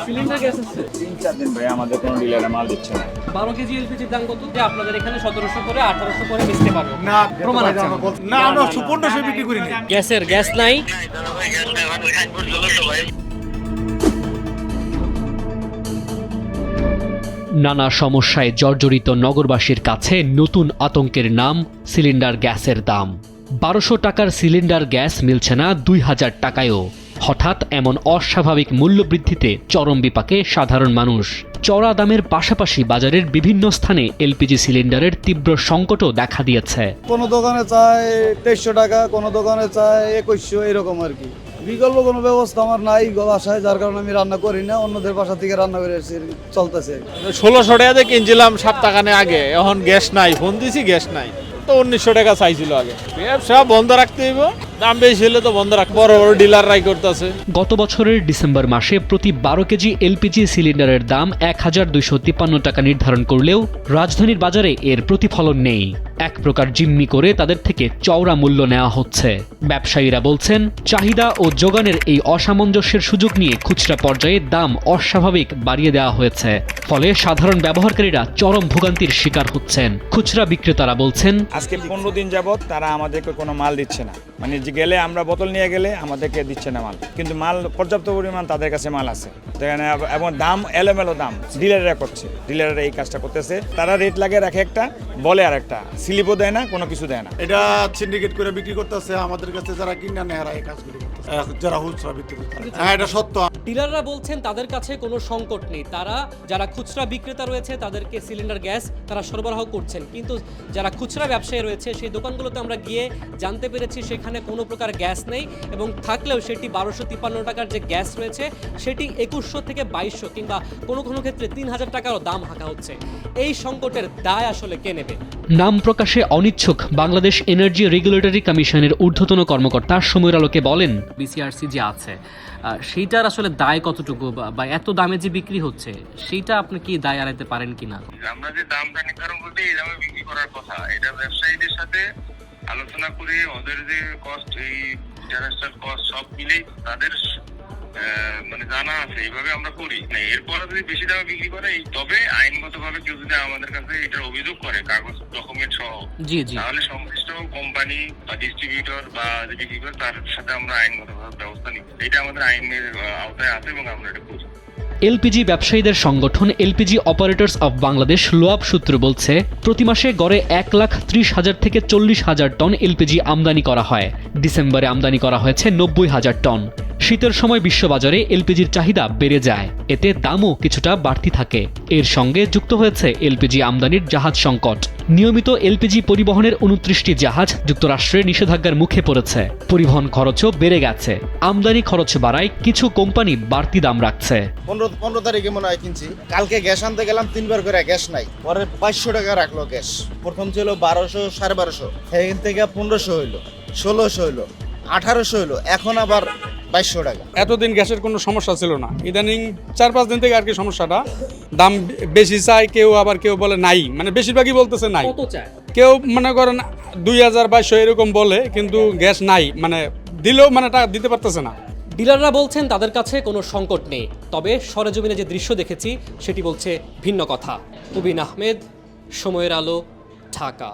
Cylinder gas আছে 3-4 দিন ভাই আমাদের কোনো ডিলারে মাল দিচ্ছে না। 12 কেজি এলপিজির দাম কত? যে আপনাদের এখানে 1700 করে 1800 করে বেচতে পারবো না প্রমাণ আছে না আমরা 1500 বিক্রি করি না। গ্যাস নাই। নানা সমস্যায় জর্জরিত নগরবাসীর কাছে নতুন আতঙ্কের নাম সিলিন্ডার গ্যাসের দাম। 1200 টাকার সিলিন্ডার গ্যাস মিলছে না 2000 টাকায়ও। হঠাৎ এমন অস্বাভাবিক মূল্যবৃদ্ধিতে চরম বিপাকে সাধারণ মানুষ। চড়া দামের পাশাপাশি বাজারের বিভিন্ন স্থানে এলপিজি সিলিন্ডারের তীব্র সংকটও দেখা দিয়েছে। কোনো দোকানে চায় 2300 টাকা, কোনো দোকানে চায় 2100, এরকম আর কি। বিকল্প কোনো ব্যবস্থা আমার নাই বাসায়, যার কারণে আমি রান্না করি না, অন্যদের বাসা থেকে রান্না করে চলতেছে। 1600 টাকা দিয়ে কিনছিলাম সপ্তাহখানে আগে, এখন গ্যাস নাই, ফোন দিছি গ্যাস নাই, তো 1900 টাকা চাইছিল আগে। ব্যবসা বন্ধ রাখতে হইব, দাম বেশি হলে তো বন্ধ রাখতে, বড় বড় ডিলাররাই করতেছে। গত বছরের ডিসেম্বর মাসে প্রতি 12 কেজি এলপিজি সিলিন্ডারের দাম 1253 টাকা নির্ধারণ করলেও রাজধানীর বাজারে এর প্রতিফলন নেই। এক প্রকার জিম্মি করে তাদের থেকে চওড়া মূল্য নেওয়া হচ্ছে। ব্যবসায়ীরা বলছেন, চাহিদা ও যোগানের এই অসামঞ্জস্যের সুযোগ নিয়ে খুচরা পর্যায়ে দাম অস্বাভাবিক বাড়িয়ে দেওয়া হয়েছে। ফলে সাধারণ ব্যবহারকারীরা চরম ভোগান্তির শিকার হচ্ছেন। খুচরা বিক্রেতারা বলছেন, আজকে 15 দিন যাবত তারা আমাদেরকে কোনো মাল দিচ্ছে না। মানে যে গেলে আমরা বোতল নিয়ে গেলে আমাদেরকে দিচ্ছে না মাল, কিন্তু মাল পর্যাপ্ত পরিমাণ তাদের কাছে মাল আছে সেখানে, এবং দাম এলোমেলো দাম ডিলাররা করছে। ডিলাররা এই কাজটা করতেছে, তারা রেট লাগে রাখে একটা, বলে আর একটা, স্লিপও দেয় না, কোনো কিছু দেয় না। এটা সিন্ডিকেট করে বিক্রি করতেছে, আমাদের কাছে যারা কিনা নেয় এই কাজগুলো করতেছে, যারা খুচরা বিক্রি করতেছে। হ্যাঁ, এটা সত্য। ডিলাররা বলছেন তাদের কাছে কোনো সংকট নেই, তারা যারা খুচরা বিক্রেতা রয়েছে তাদেরকে সিলিন্ডার গ্যাস তারা সরবরাহ করছেন। কিন্তু যারা খুচরা ব্যবসায়ী রয়েছে সেই দোকানগুলোতে আমরা গিয়ে জানতে পেরেছি সেখানে কোনো প্রকার গ্যাস নেই, এবং থাকলেও সেটি 1253 টাকার যে গ্যাস রয়েছে সেটি 2100 থেকে 2200 কিংবা কোনো কোনো ক্ষেত্রে 3000 টাকারও দাম হাঁকা হচ্ছে। এই সংকটের দায় আসলে কে নেবে? নাম প্রকাশে অনিচ্ছুক বাংলাদেশ এনার্জি রেগুলেটরি কমিশনের ঊর্ধ্বতন কর্মকর্তা সময়ের আলোকে বলেন, বিসিআরসি যে আছে সেইটার আসলে দায় কতটুকু, বা এত দামে যে বিক্রি হচ্ছে সেইটা আপনি কি দায় এড়াইতে পারেন কিনা? আমরা যে দামটা নির্ধারণ করতে এই দামে বিক্রি করার কথা, এটা ব্যবসায়ীদের সাথে আলোচনা করে ওদের যে কস্ট, এই ইন্টারন্যাশনাল কস্ট সব মিলেই তাদের মানে জানা আছে, এইভাবে আমরা করি। এরপরে যদি বেশি দামে বিক্রি করে তবে আইনগতভাবে কেউ যদি আমাদের কাছে এটার অভিযোগ করে কাগজ ডকুমেন্ট সহ, জি জি, তাহলে সংশ্লিষ্ট কোম্পানি বা ডিস্ট্রিবিউটর বা যে বিক্রি করে তার সাথে আমরা আইনগতভাবে ব্যবস্থা নিই। এটা আমাদের আইনের আওতায় আছে এবং আমরা এটা করি। এলপিজি ব্যবসায়ীদের সংগঠন এলপিজি অপারেটরস অব বাংলাদেশ লোয়াব সূত্র বলছে, প্রতি মাসে গড়ে 1,30,000 থেকে 40,000 টন এলপিজি আমদানি করা হয়। ডিসেম্বরে আমদানি করা হয়েছে 90,000 টন। শীতের সময় বিশ্ববাজারে এলপিজির চাহিদা বেড়ে যায়, এতে দামও কিছুটা বাড়তি থাকে। এর সঙ্গে যুক্ত হয়েছে এলপিজি আমদানির জাহাজ সংকট। নিয়মিত এলপিজি পরিবহনের 29টি জাহাজ যুক্তরাষ্ট্রের নিষেধাজ্ঞার মুখে পড়েছে। পরিবহন খরচও বেড়ে গেছে। আমদানি খরচ বাড়ায় কিছু কোম্পানি বাড়তি দাম রাখছে। 15 তারিখে মনে হয় কিনছি, কালকে গ্যাস আনতে গেলাম 3 বার করে গ্যাস নাই, পরে 2200 টাকা রাখলো গ্যাস। প্রথম ছিল 1200, 1250, সেখান থেকে 1500 হইলো, 1600 হইলো, 1800 হইলো, এখন আবার 2200 টাকা। এতদিন গ্যাসের কোনো সমস্যা ছিল না, ইদানিং 4-5 দিন থেকে আর কি সমস্যাটা। দাম বেশি চায় কেউ, আবার কেউ বলে নাই, মানে বেশিরভাগই বলতেছে নাই। কত চায়? কেউ মনে করেন 2000-2200 এরকম বলে, কিন্তু গ্যাস নাই, মানে দিলেও মানে টাকা দিতে পারতেছে না। ডিলাররা বলছেন তাদের কাছে কোনো সংকট নেই, তবে সরেজমিনে যে দৃশ্য দেখেছি সেটি বলছে ভিন্ন কথা। মুবিন আহমেদ, সময়ের আলো, ঢাকা।